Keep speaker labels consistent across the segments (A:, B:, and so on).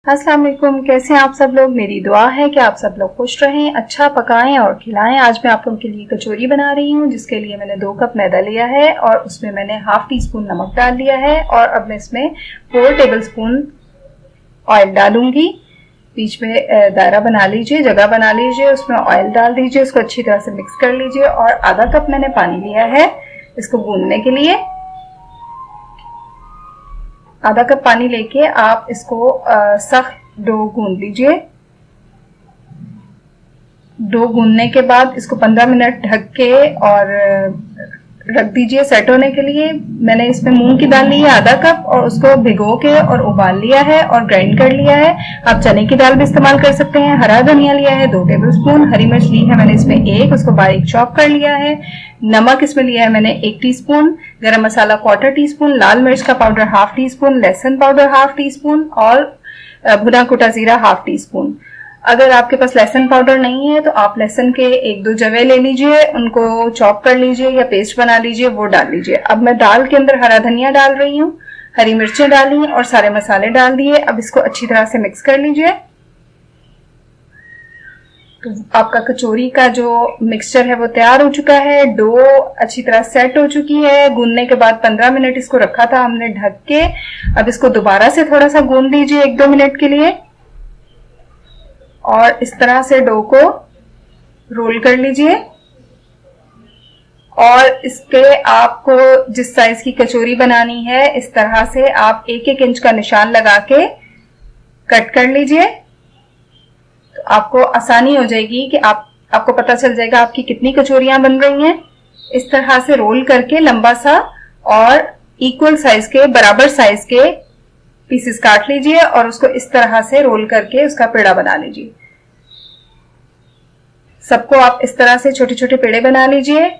A: अस्सलाम वालेकुम। कैसे हैं आप सब लोग। मेरी दुआ है कि आप सब लोग खुश रहें, अच्छा पकाएं और खिलाएं। आज मैं आप लोगों के लिए कचौरी बना रही हूं, जिसके लिए मैंने 2 कप मैदा लिया है और उसमें मैंने हाफ टी स्पून नमक डाल दिया है और अब मैं इसमें 4 टेबल स्पून ऑयल डालूंगी। बीच में दायरा बना लीजिए, जगह बना लीजिए, उसमें ऑयल डाल दीजिए, उसको अच्छी तरह से मिक्स कर लीजिए और आधा कप मैंने पानी लिया है इसको गूंदने के लिए। आधा कप पानी लेके आप इसको सख्त डो गूंद लीजिए। डो गूंदने के बाद इसको 15 मिनट ढक के और रख दीजिए सेट होने के लिए। मैंने इसमें मूंग की दाल ली है आधा कप और उसको भिगो के और उबाल लिया है और ग्राइंड कर लिया है। आप चने की दाल भी इस्तेमाल कर सकते हैं। हरा धनिया लिया है 2 टेबल स्पून, हरी मिर्च ली है मैंने इसमें 1, उसको बारीक चॉप कर लिया है। नमक इसमें लिया है मैंने 1 टीस्पून, गरम मसाला 1/4 टीस्पून, लाल मिर्च का पाउडर हाफ टीस्पून, लहसुन पाउडर हाफ टीस्पून और भुना कुटा जीरा हाफ टीस्पून। अगर आपके पास लहसुन पाउडर नहीं है तो आप लहसुन के 1-2 जवे ले लीजिए, उनको चॉप कर लीजिए या पेस्ट बना लीजिए, वो डाल लीजिए। अब मैं दाल के अंदर हरा धनिया डाल रही हूँ, हरी मिर्चें डाली और सारे मसाले डाल दिए। अब इसको अच्छी तरह से मिक्स कर लीजिए। तो आपका कचौरी का जो मिक्सचर है वो तैयार हो चुका है। डो अच्छी तरह सेट हो चुकी है। गूंदने के बाद 15 मिनट इसको रखा था हमने ढक के। अब इसको दोबारा से थोड़ा सा गूंद लीजिए 1-2 मिनट के लिए और इस तरह से डो को रोल कर लीजिए। और इसके आपको जिस साइज की कचौरी बनानी है इस तरह से आप 1-1 इंच का निशान लगा के कट कर लीजिए। तो आपको आसानी हो जाएगी कि आपको पता चल जाएगा आपकी कितनी कचौरियां बन रही हैं। इस तरह से रोल करके लंबा सा और इक्वल साइज के, बराबर साइज के पीसेस काट लीजिए और उसको इस तरह से रोल करके उसका पेड़ा बना लीजिए। सबको आप इस तरह से छोटे छोटे पेड़े बना लीजिए।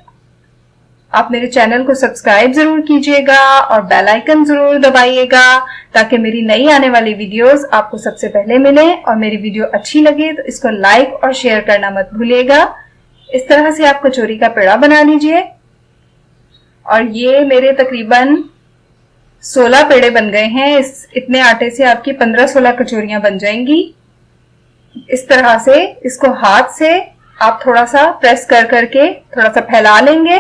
A: आप मेरे चैनल को सब्सक्राइब जरूर कीजिएगा और बेल आइकन जरूर दबाइएगा ताकि मेरी नई आने वाली वीडियोस आपको सबसे पहले मिले। और मेरी वीडियो अच्छी लगे तो इसको लाइक और शेयर करना मत भूलिएगा। इस तरह से आप कचौरी का पेड़ा बना लीजिए। और ये मेरे तकरीबन 16 पेड़े बन गए हैं। इतने आटे से आपकी 15-16 कचौरियां बन जाएंगी। इस तरह से इसको हाथ से आप थोड़ा सा प्रेस कर करके थोड़ा सा फैला लेंगे।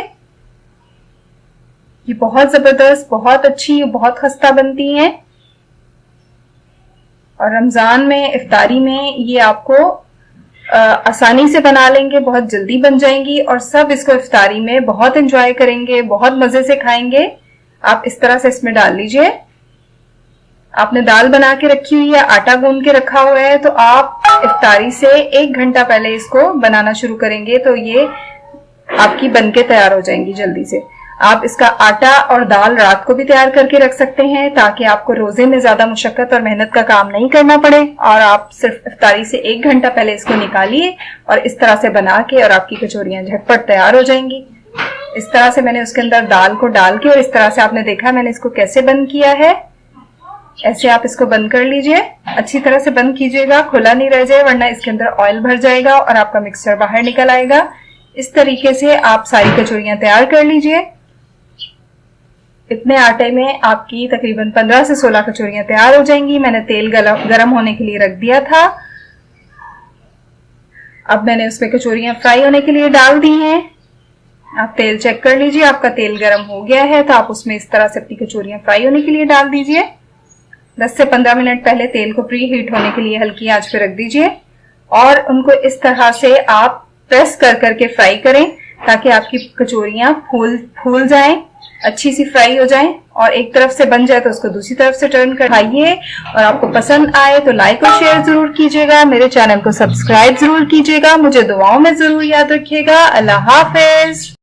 A: ये बहुत जबरदस्त, बहुत अच्छी, बहुत खस्ता बनती हैं। और रमजान में इफ्तारी में ये आपको आसानी से बना लेंगे, बहुत जल्दी बन जाएंगी और सब इसको इफ्तारी में बहुत एंजॉय करेंगे, बहुत मजे से खाएंगे। आप इस तरह से इसमें डाल लीजिए। आपने दाल बना के रखी हुई है, आटा गूंद के रखा हुआ है, तो आप इफ्तारी से 1 घंटा पहले इसको बनाना शुरू करेंगे तो ये आपकी बनके तैयार हो जाएंगी जल्दी से। आप इसका आटा और दाल रात को भी तैयार करके रख सकते हैं ताकि आपको रोजे में ज्यादा मुशक्कत और मेहनत का काम नहीं करना पड़े। और आप सिर्फ इफ्तारी से 1 घंटा पहले इसको निकालिए और इस तरह से बना के और आपकी कचौरियां झटपट तैयार हो जाएंगी। इस तरह से मैंने उसके अंदर दाल को डाल के और इस तरह से आपने देखा मैंने इसको कैसे बंद किया है। ऐसे आप इसको बंद कर लीजिए, अच्छी तरह से बंद कीजिएगा, खुला नहीं रह जाए वरना इसके अंदर ऑयल भर जाएगा और आपका मिक्सचर बाहर निकल आएगा। इस तरीके से आप सारी कचौरियां तैयार कर लीजिए। इतने आटे में आपकी तकरीबन 15 से 16 कचौरियां तैयार हो जाएंगी। मैंने तेल गरम होने के लिए रख दिया था। अब मैंने उसमें कचौरियां फ्राई होने के लिए डाल दी हैं। आप तेल चेक कर लीजिए, आपका तेल गरम हो गया है तो आप उसमें इस तरह से अपनी कचौरियां फ्राई होने के लिए डाल दीजिए। 10 से 15 मिनट पहले तेल को प्री हीट होने के लिए हल्की आंच पे रख दीजिए और उनको इस तरह से आप प्रेस कर करके फ्राई करें ताकि आपकी कचौरियां फूल जाएं, अच्छी सी फ्राई हो जाएं। और एक तरफ से बन जाए तो उसको दूसरी तरफ से टर्न कर खाइए। और आपको पसंद आए तो लाइक और शेयर जरूर कीजिएगा। मेरे चैनल को सब्सक्राइब जरूर कीजिएगा। मुझे दुआओं में जरूर याद रखिएगा। अल्लाह हाफिज।